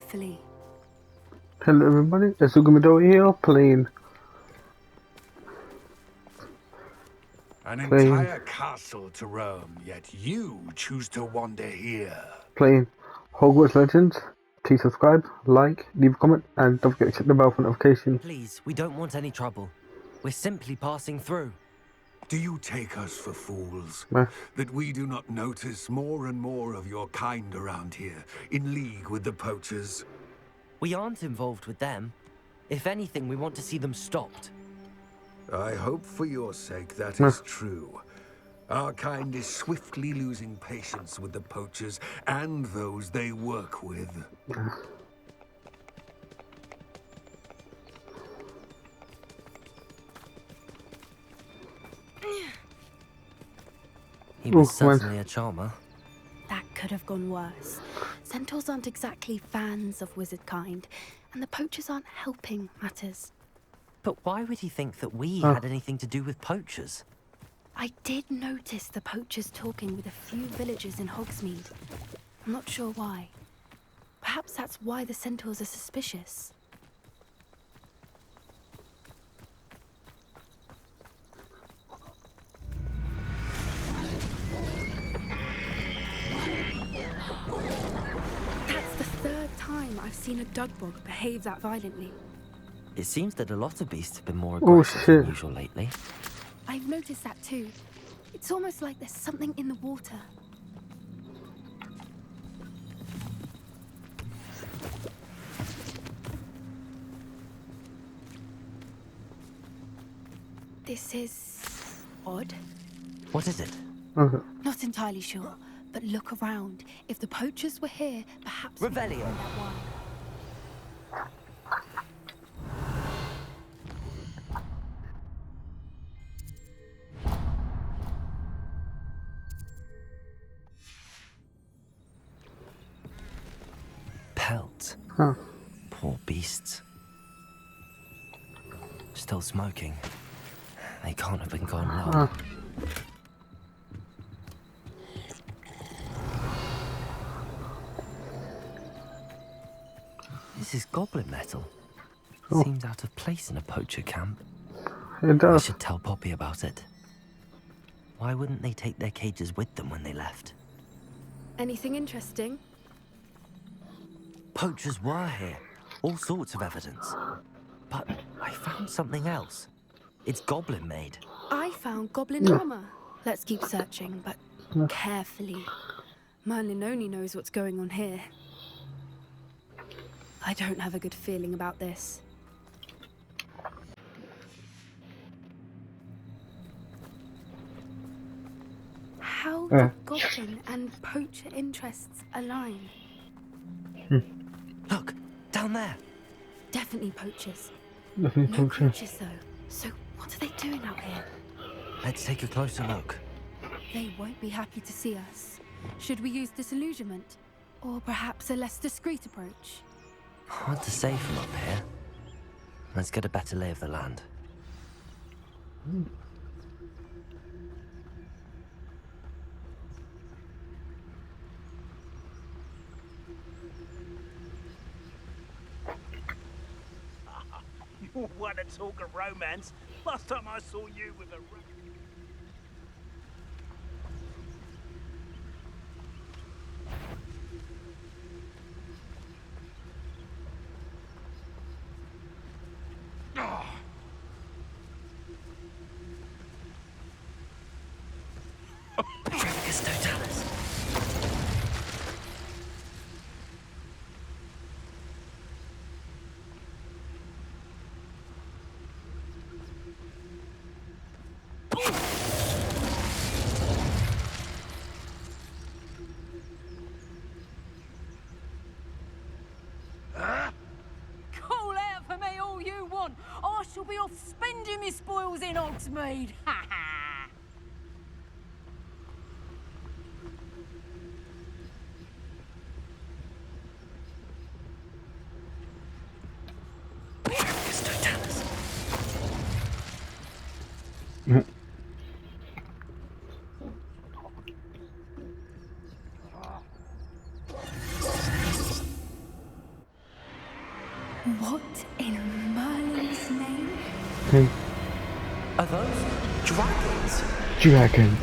carefully. Hello everybody, Izuku here, playing An entire castle to roam, yet you choose to wander here. Hogwarts Legends. Please subscribe, like, leave a comment, and don't forget to hit the bell for notifications. Please, we don't want any trouble. We're simply passing through. Do you take us for fools? Nah. That we do not notice more and more of your kind around here, in league with the poachers? We aren't involved with them. If anything, we want to see them stopped. I hope for your sake that Nah. is true. Our kind is swiftly losing patience with the poachers and those they work with. He was certainly a charmer. That could have gone worse. Centaurs aren't exactly fans of wizard kind, and the poachers aren't helping matters. But why would he think that we had anything to do with poachers? I did notice the poachers talking with a few villagers in Hogsmeade. I'm not sure why. Perhaps that's why the centaurs are suspicious. That's the third time I've seen a dugbog behave that violently. It seems that a lot of beasts have been more aggressive than usual lately. I've noticed that too. It's almost like there's something in the water. This is odd. What is it? Not entirely sure, but look around. If the poachers were here, perhaps... Revelio! Pelt. Poor beasts. Still smoking. They can't have been gone long. This is goblin metal. Seems out of place in a poacher camp. It does. I should tell Poppy about it. Why wouldn't they take their cages with them when they left? Anything interesting? Poachers were here. All sorts of evidence. But I found something else. It's goblin made. I found goblin armor. Let's keep searching, but carefully. Merlin only knows what's going on here. I don't have a good feeling about this. How do goblin and poacher interests align? Look, down there. Definitely poachers. Nothing No poachers. poachers though. So what are they doing out here? Let's take a closer look. They won't be happy to see us. Should we use disillusionment? Or perhaps a less discreet approach? Hard to say from up here. Let's get a better lay of the land. You want to talk of romance? Last time I saw you with a... Call out for me all you want. I shall be off spending my spoils in Hogsmeade. Ha ha! What in Merlin's name? Okay. Are those dragons? Dragon.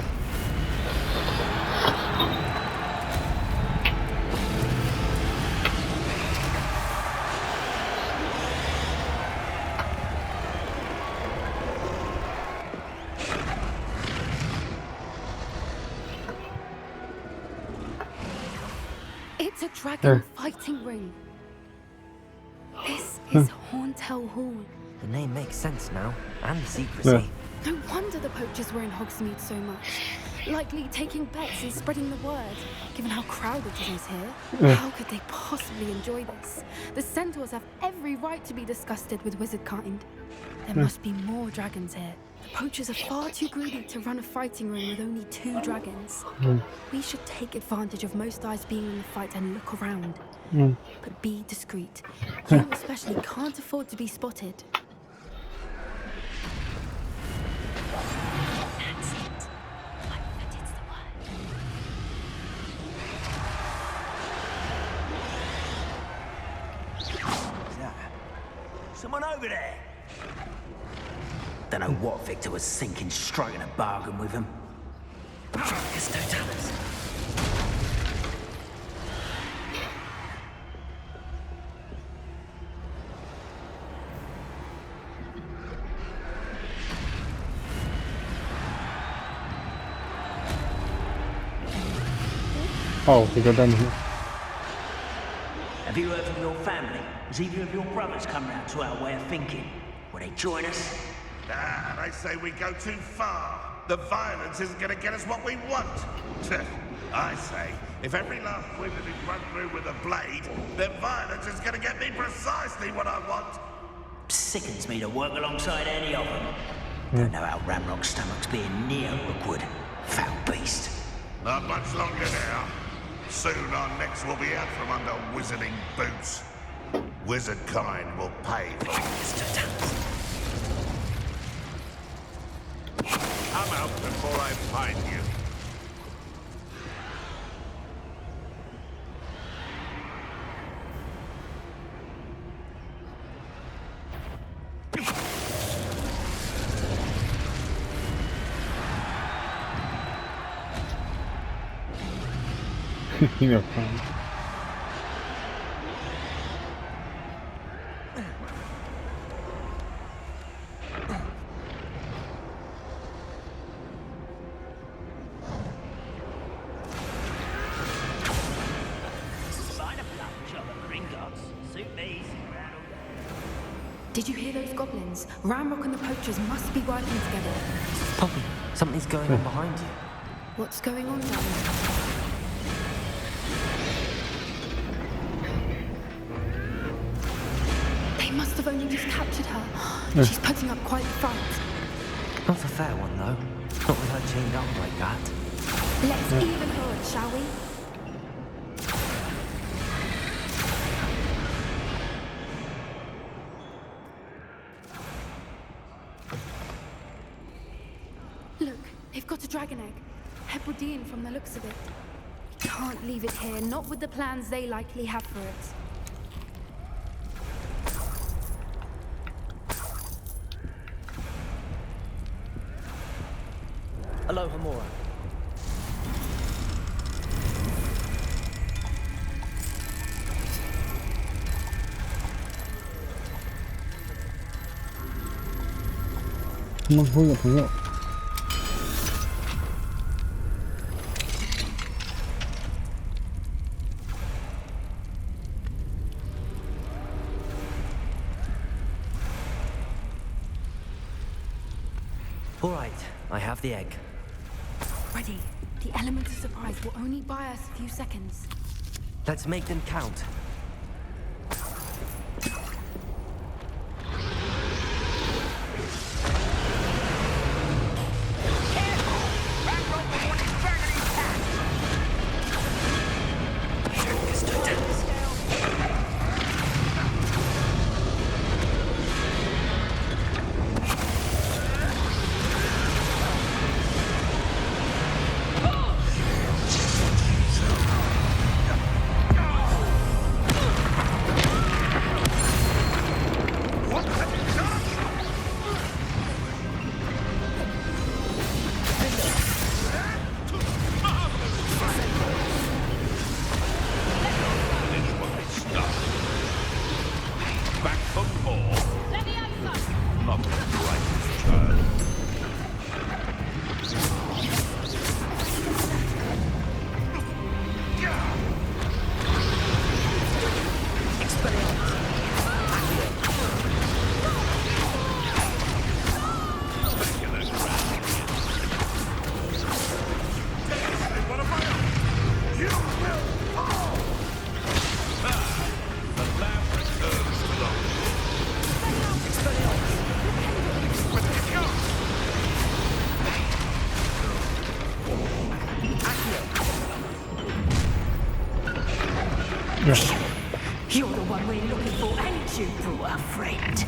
It's a dragon fighting ring. This is Horntail Hall. The name makes sense now, and the secrecy. No wonder the poachers were in Hogsmeade so much. Likely taking bets and spreading the word, given how crowded it is here. How could they possibly enjoy this? The centaurs have every right to be disgusted with wizard kind. There must be more dragons here. The poachers are far too greedy to run a fighting ring with only 2 dragons. We should take advantage of most eyes being in the fight and look around. But be discreet. You especially can't afford to be spotted. That's it. I bet it's the word. Who's that? Someone over there. Don't know what Victor was thinking, striking a bargain with him. It's no talents. Oh, we go down here. Have you heard from your family? Has either of your brothers come round to our way of thinking? Will they join us? Nah, they say we go too far. The violence isn't going to get us what we want. I say, if every last wizard is run through with a blade, then violence is going to get me precisely what I want. Sickens me to work alongside any of them. Don't know how Ramrock's stomach's being near Rookwood. Foul beast. Not much longer now. Soon our necks will be out from under wizarding boots. Wizard kind will pay for it. Come out before I find you. You're fine. Sign up that job at Gringotts. Suit me. Did you hear those goblins? Ramrock and the poachers must be working together. Poppy, something's going on behind you. What's going on down there? They must have only just captured her. She's putting up quite the fight. Not a fair one, though. Not with her chained up like that. Let's even her it, shall we? Look, they've got a dragon egg. Hebridean from the looks of it. We can't leave it here, not with the plans they likely have for it. Aloha Mora. Hurry up, hurry up. All right, I have the egg. Ready. The element of surprise will only buy us a few seconds. Let's make them count. looking for, and you brought a friend.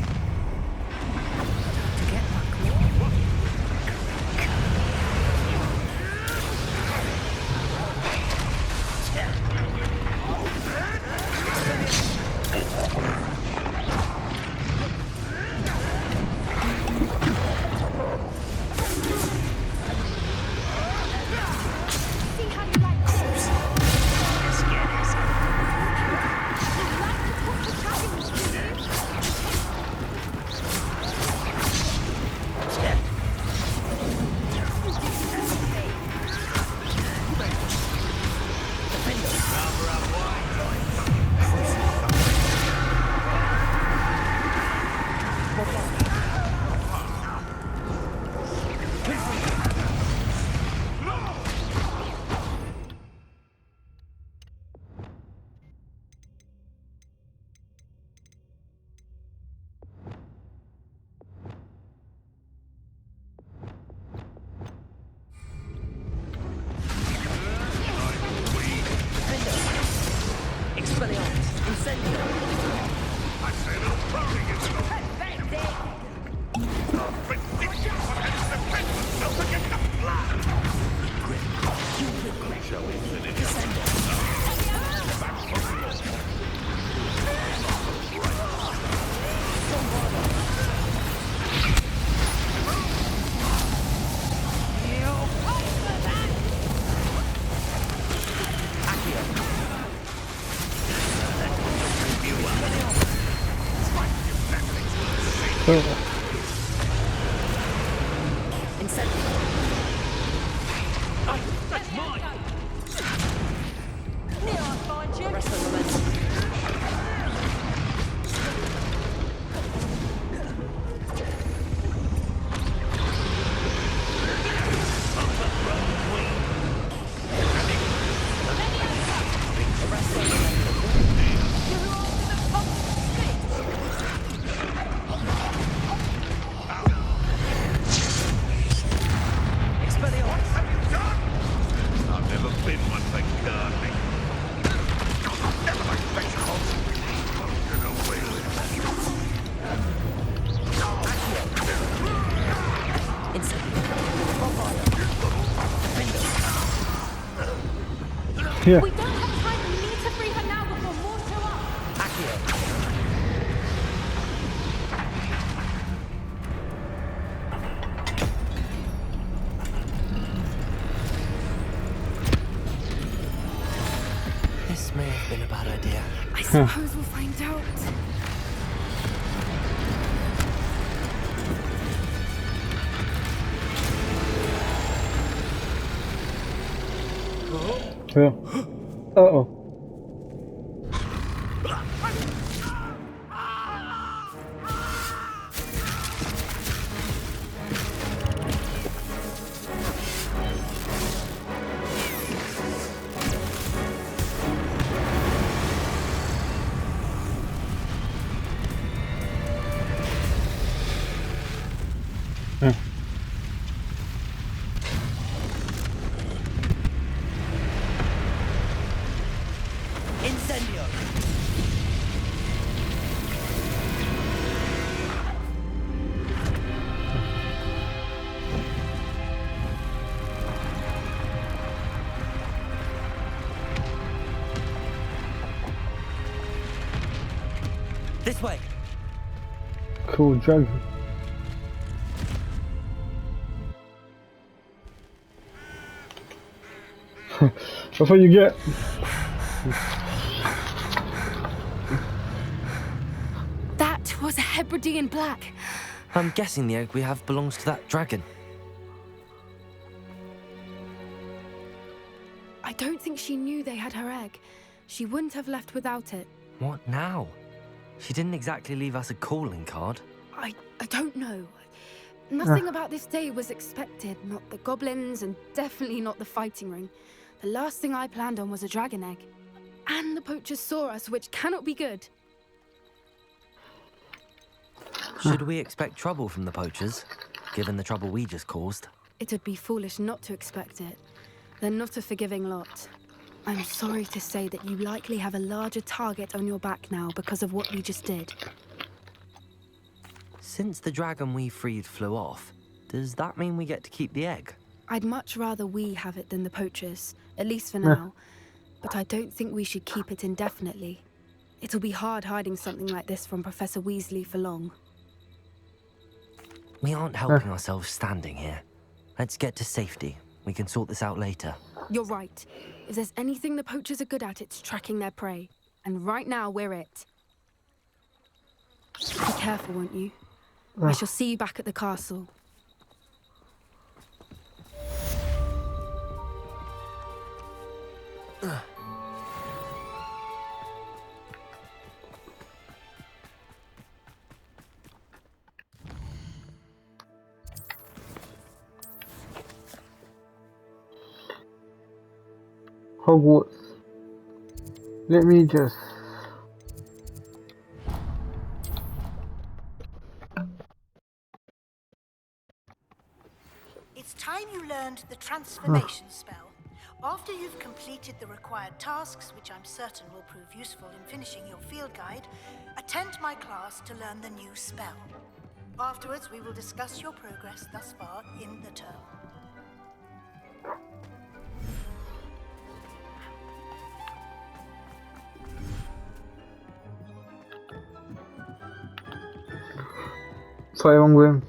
Yeah. We don't have time. We need to free her now before more show up. This may have been a bad idea. I suppose we'll find out. Yeah. Uh-oh. Incendio! This way. Cool dragon. That's what you get. That was a Hebridean black. I'm guessing the egg we have belongs to that dragon. I don't think she knew they had her egg. She wouldn't have left without it. What now? She didn't exactly leave us a calling card. I don't know. Nothing about this day was expected. Not the goblins, and definitely not the fighting ring. The last thing I planned on was a dragon egg. And the poachers saw us, which cannot be good. Should we expect trouble from the poachers, given the trouble we just caused? It would be foolish not to expect it. They're not a forgiving lot. I'm sorry to say that you likely have a larger target on your back now because of what we just did. Since the dragon we freed flew off, does that mean we get to keep the egg? I'd much rather we have it than the poachers, at least for now. But I don't think we should keep it indefinitely. It'll be hard hiding something like this from Professor Weasley for long. We aren't helping ourselves standing here. Let's get to safety. We can sort this out later. You're right. If there's anything the poachers are good at, it's tracking their prey. And right now, we're it. Be careful, won't you? I shall see you back at the castle. Hogwarts. Let me just... It's time you learned the transformation spell. After you've completed the required tasks, which I'm certain will prove useful in finishing your field guide, attend my class to learn the new spell. Afterwards, we will discuss your progress thus far in the term. Fire on Grim.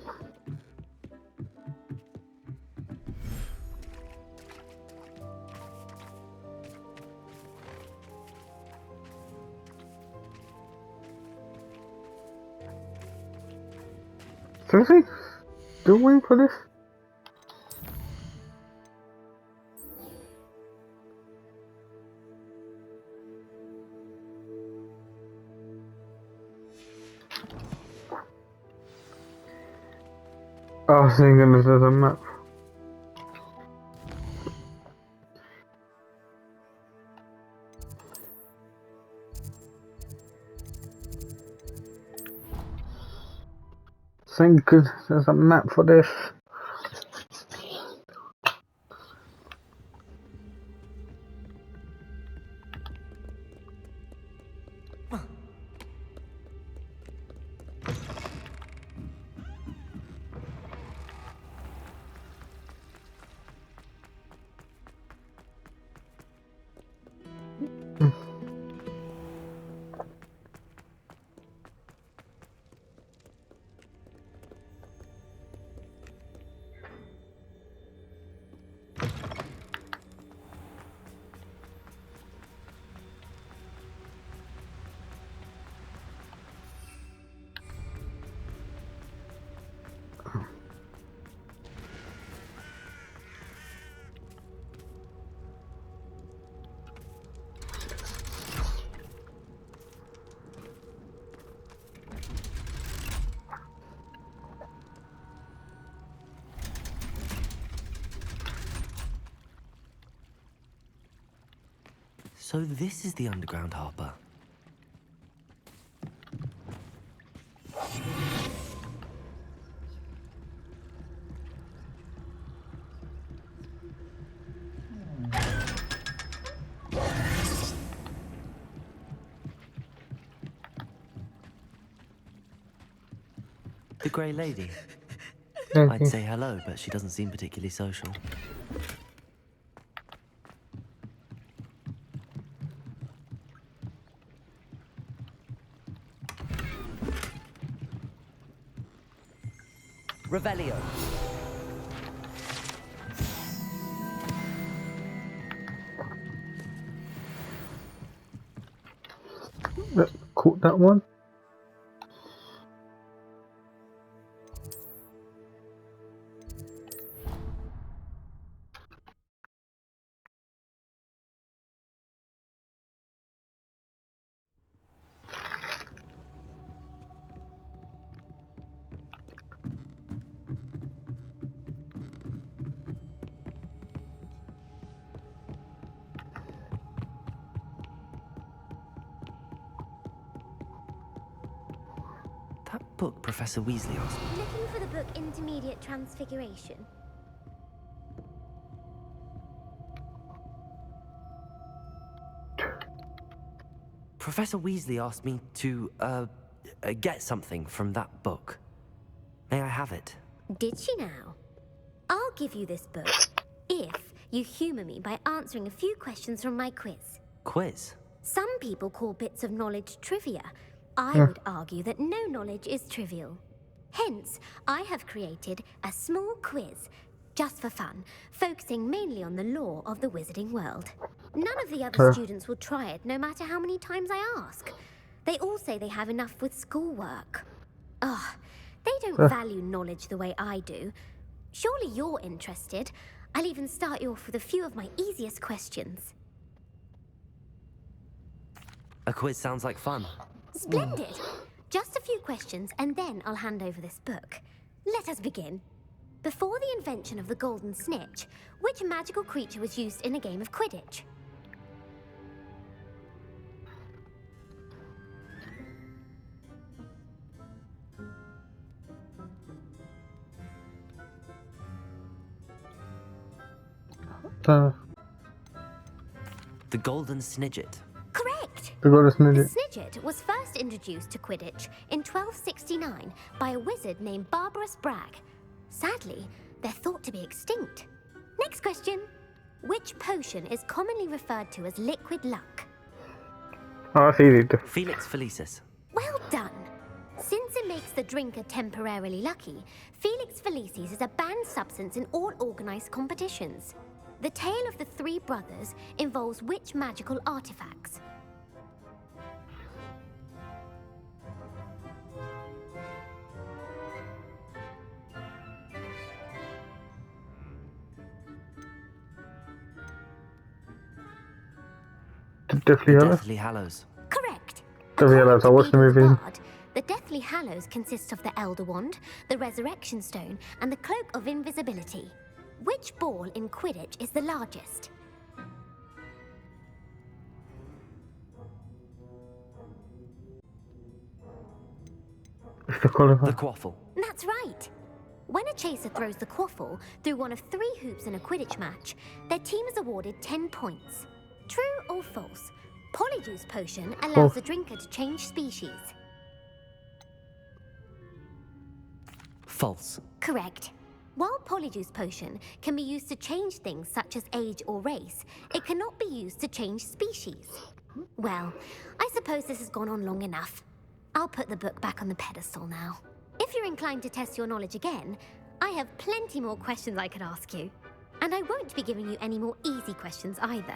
Seriously? Still waiting for this? Oh, thank goodness there's a map. Thank goodness there's a map for this. So this is the underground harbour. The Grey Lady. I'd say hello, but she doesn't seem particularly social. Revelio. Caught that one. That book Professor Weasley asked me. Looking for the book Intermediate Transfiguration? Professor Weasley asked me to, get something from that book. May I have it? Did she now? I'll give you this book if you humour me by answering a few questions from my quiz. Quiz? Some people call bits of knowledge trivia. I would argue that no knowledge is trivial. Hence, I have created a small quiz, just for fun, focusing mainly on the lore of the wizarding world. None of the other students will try it, no matter how many times I ask. They all say they have enough with schoolwork. Ugh, they don't value knowledge the way I do. Surely you're interested. I'll even start you off with a few of my easiest questions. A quiz sounds like fun. Splendid! Just a few questions, and then I'll hand over this book. Let us begin. Before the invention of the golden snitch, which magical creature was used in a game of Quidditch? The Golden Snidget. Correct! The Golden The Snidget. Snidget was first introduced to Quidditch in 1269 by a wizard named Barbarous Bragg. Sadly, they're thought to be extinct. Next question. Which potion is commonly referred to as liquid luck? Oh, that's easy. Felix Felicis. Well done! Since it makes the drinker temporarily lucky, Felix Felicis is a banned substance in all organised competitions. The tale of the three brothers involves which magical artifacts? Deathly Hallows. Deathly Hallows. Correct. Deathly Hallows. I watched the According to movie. Beagle Bard, the Deathly Hallows consists of the Elder Wand, the Resurrection Stone, and the Cloak of Invisibility. Which ball in Quidditch is the largest? It's the qualifier. The Quaffle. That's right. When a chaser throws the quaffle through one of 3 hoops in a Quidditch match, their team is awarded 10 points. True or false? Polyjuice Potion allows the drinker to change species. False. Correct. While Polyjuice Potion can be used to change things such as age or race, it cannot be used to change species. Well, I suppose this has gone on long enough. I'll put the book back on the pedestal now. If you're inclined to test your knowledge again, I have plenty more questions I could ask you. And I won't be giving you any more easy questions either.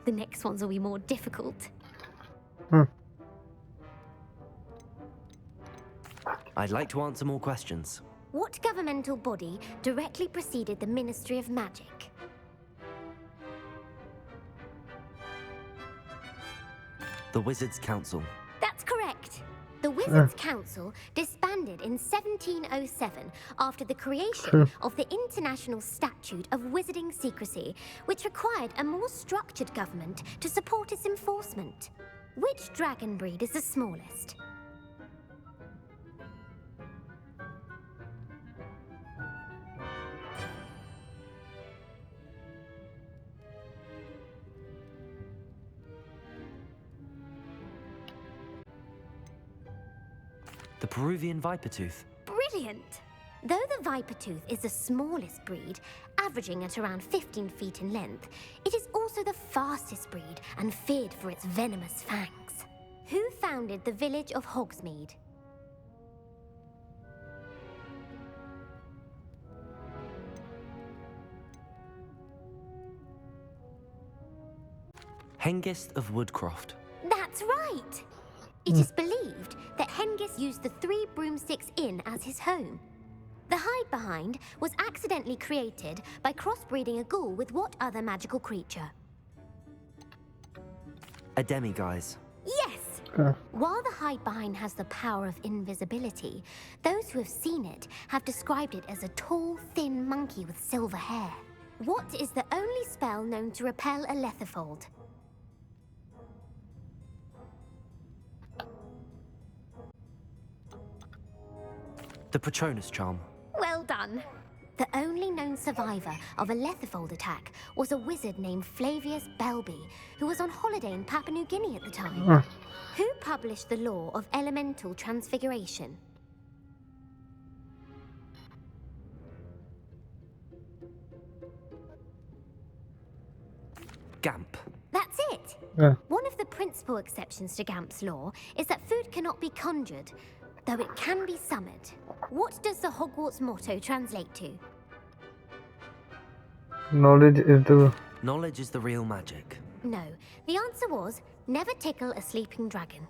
The next ones will be more difficult. I'd like to answer more questions. What governmental body directly preceded the Ministry of Magic? The Wizards' Council. That's correct. The Wizards' Council disbanded in 1707 after the creation of the International Statute of Wizarding Secrecy, which required a more structured government to support its enforcement. Which dragon breed is the smallest? The Peruvian Vipertooth. Brilliant! Though the Vipertooth is the smallest breed, averaging at around 15 feet in length, it is also the fastest breed and feared for its venomous fangs. Who founded the village of Hogsmeade? Hengist of Woodcroft. That's right! It is believed that Hengist used the 3 Broomsticks Inn as his home. The hide-behind was accidentally created by crossbreeding a ghoul with what other magical creature? A demiguise. Yes! While the hide-behind has the power of invisibility, those who have seen it have described it as a tall, thin monkey with silver hair. What is the only spell known to repel a letherfold? The Patronus Charm. Well done. The only known survivor of a Letherfold attack was a wizard named Flavius Belby, who was on holiday in Papua New Guinea at the time. Who published the law of elemental transfiguration? Gamp. That's it! One of the principal exceptions to Gamp's law is that food cannot be conjured, though it can be summoned. What does the Hogwarts motto translate to? Knowledge is the real magic. No, the answer was, never tickle a sleeping dragon.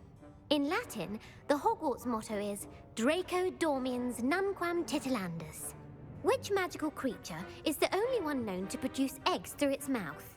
In Latin, the Hogwarts motto is Draco dormiens nunquam titilandus. Which magical creature is the only one known to produce eggs through its mouth?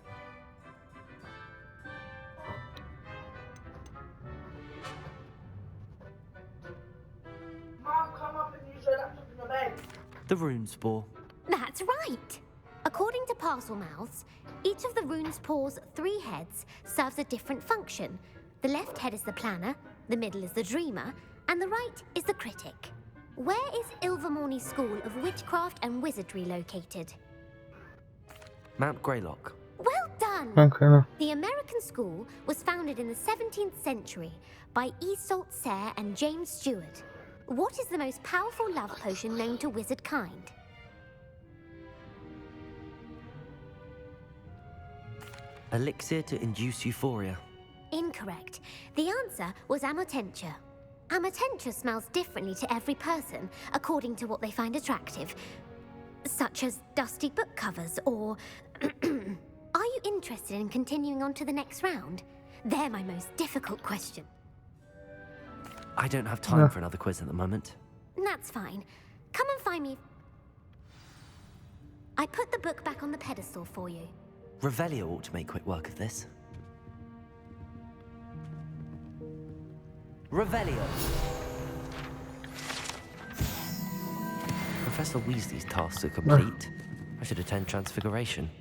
The rune spore. That's right! According to Parselmouths, each of the rune spore's 3 heads serves a different function. The left head is the planner, the middle is the dreamer, and the right is the critic. Where is Ilvermorny's School of Witchcraft and Wizardry located? Mount Greylock. Well done! Okay. The American school was founded in the 17th century by Iseult Sayre and James Stewart. What is the most powerful love potion known to wizard kind? Elixir to induce euphoria. Incorrect. The answer was Amotentia. Amotentia smells differently to every person, according to what they find attractive, such as dusty book covers or... Are you interested in continuing on to the next round? They're my most difficult question. I don't have time for another quiz at the moment. That's fine. Come and find me. I put the book back on the pedestal for you. Revelio ought to make quick work of this. Revelio! Professor Weasley's tasks are complete. I should attend Transfiguration.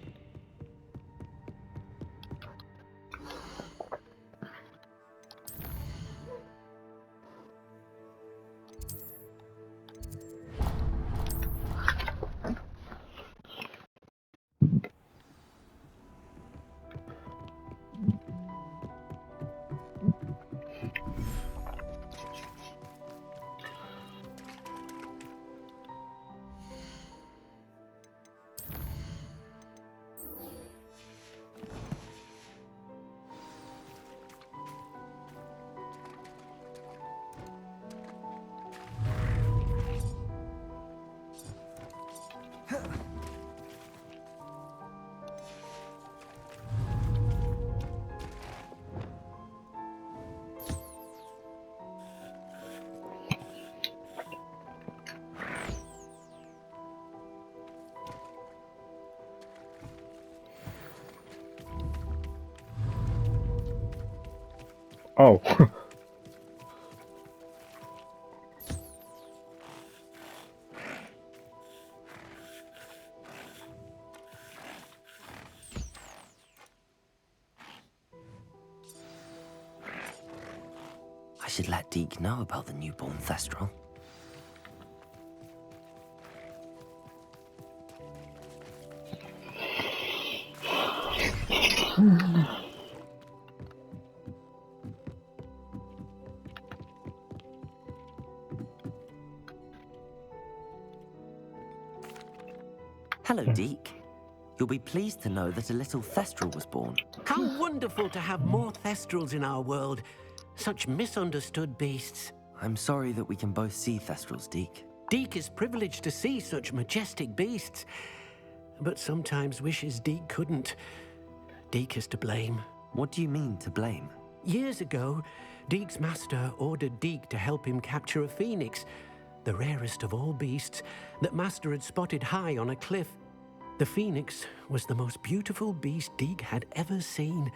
Oh. I should let Deke know about the newborn Thestral. Hello, Deke. You'll be pleased to know that a little Thestral was born. How wonderful to have more Thestrals in our world. Such misunderstood beasts. I'm sorry that we can both see Thestrals, Deke. Deke is privileged to see such majestic beasts. But sometimes wishes Deke couldn't. Deke is to blame. What do you mean, to blame? Years ago, Deke's master ordered Deke to help him capture a phoenix, the rarest of all beasts, that Master had spotted high on a cliff. The phoenix was the most beautiful beast Deke had ever seen.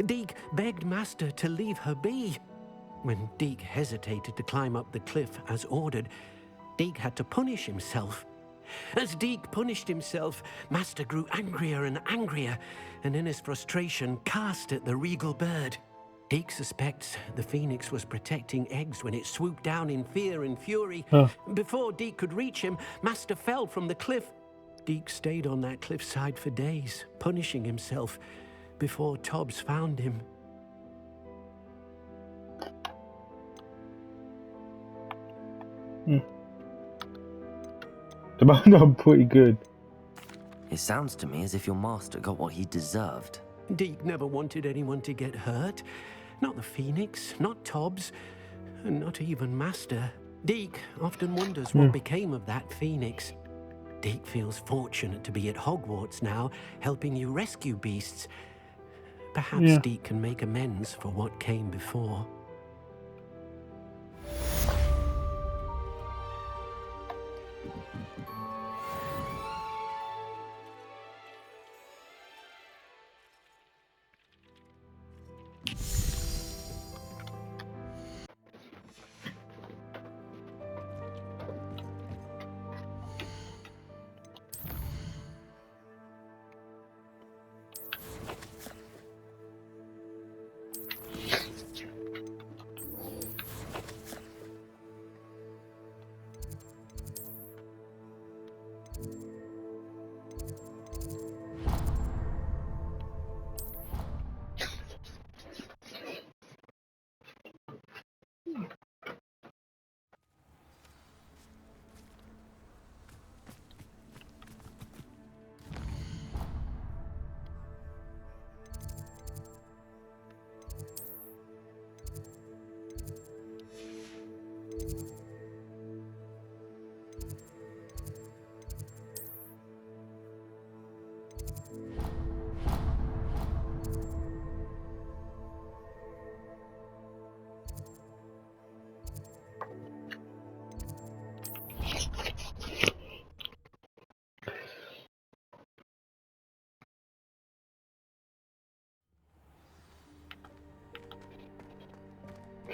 Deke begged Master to leave her be. When Deke hesitated to climb up the cliff as ordered, Deke had to punish himself. As Deke punished himself, Master grew angrier and angrier, and in his frustration cast at the regal bird. Deke suspects the phoenix was protecting eggs when it swooped down in fear and fury. Before Deke could reach him, Master fell from the cliff. Deke stayed on that cliffside for days, punishing himself, before Tobbs found him. The band are pretty good. It sounds to me as if your master got what he deserved. Deke never wanted anyone to get hurt. Not the Phoenix, not Tobbs, and not even Master. Deke often wonders what became of that Phoenix. Deke feels fortunate to be at Hogwarts now, helping you rescue beasts. Perhaps Deke can make amends for what came before.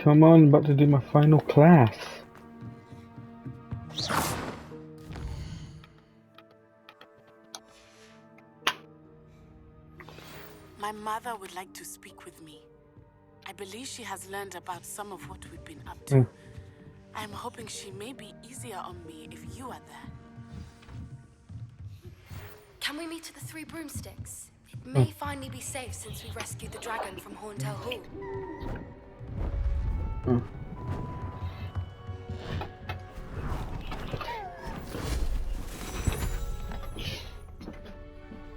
Come on, about to do my final class. My mother would like to speak with me. I believe she has learned about some of what we've been up to. I'm hoping she may be easier on me if you are there. Can we meet at the Three Broomsticks? It may finally be safe since we rescued the dragon from Horntail Hall.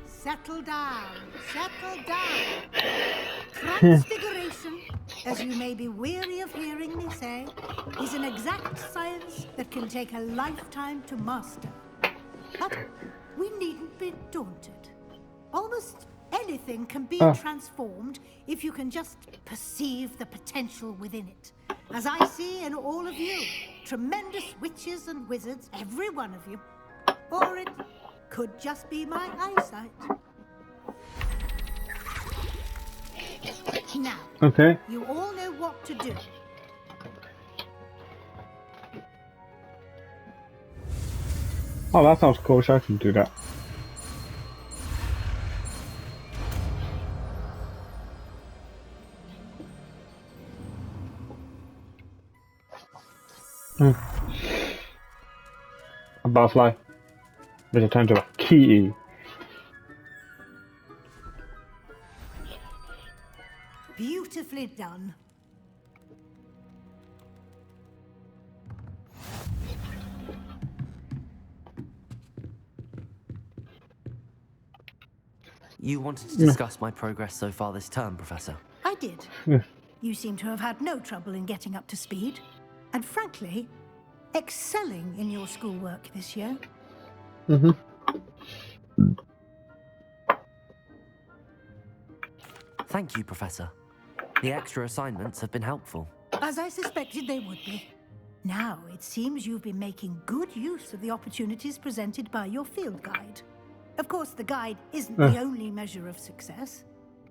Settle down, settle down. Transfiguration, as you may be weary of hearing me say, is an exact science that can take a lifetime to master. But we needn't be daunted. Almost anything can be transformed if you can just perceive the potential within it. As I see in all of you, tremendous witches and wizards, every one of you. Or it could just be my eyesight. Now, you all know what to do. Oh, that sounds cool, so I can do that. A butterfly. Which I turn to a key. Beautifully done. You wanted to discuss my progress so far this term, Professor? I did. You seem to have had no trouble in getting up to speed. And frankly, excelling in your schoolwork this year. Thank you, Professor. The extra assignments have been helpful. As I suspected they would be. Now, it seems you've been making good use of the opportunities presented by your field guide. Of course, the guide isn't the only measure of success.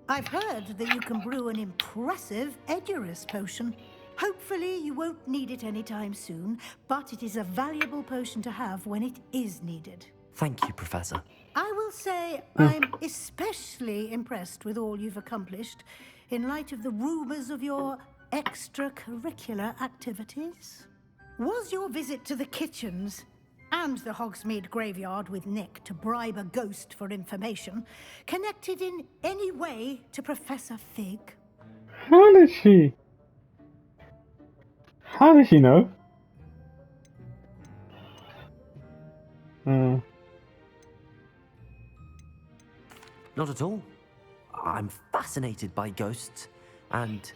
I've heard that you can brew an impressive Edurus potion. Hopefully, you won't need it anytime soon, but it is a valuable potion to have when it is needed. Thank you, Professor. I will say I'm especially impressed with all you've accomplished in light of the rumors of your extracurricular activities. Was your visit to the kitchens and the Hogsmeade graveyard with Nick to bribe a ghost for information, connected in any way to Professor Fig? How did she? How did she know? Not at all. I'm fascinated by ghosts and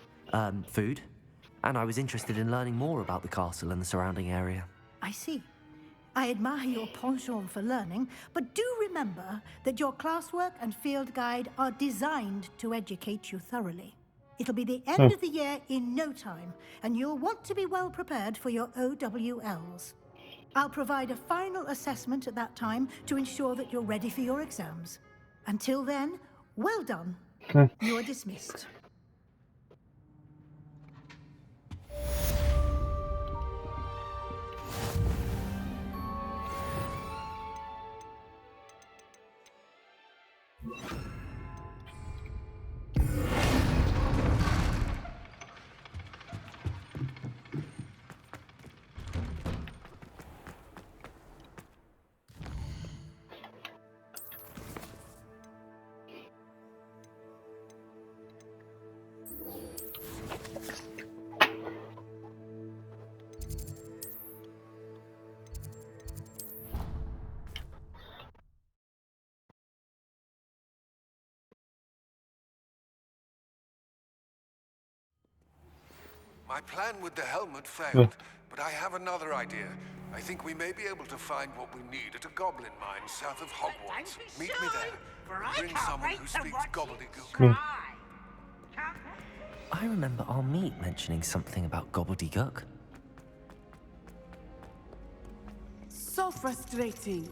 food, and I was interested in learning more about the castle and the surrounding area. I see. I admire your penchant for learning, but do remember that your classwork and field guide are designed to educate you thoroughly. It'll be the end of the year in no time, and you'll want to be well prepared for your OWLs. I'll provide a final assessment at that time to ensure that you're ready for your exams. Until then, well done. You are dismissed. My plan with the helmet failed, but I have another idea. I think we may be able to find what we need at a goblin mine south of Hogwarts. Meet me there. Bring someone who speaks gobbledygook. I remember our meet mentioning something about gobbledygook. So frustrating.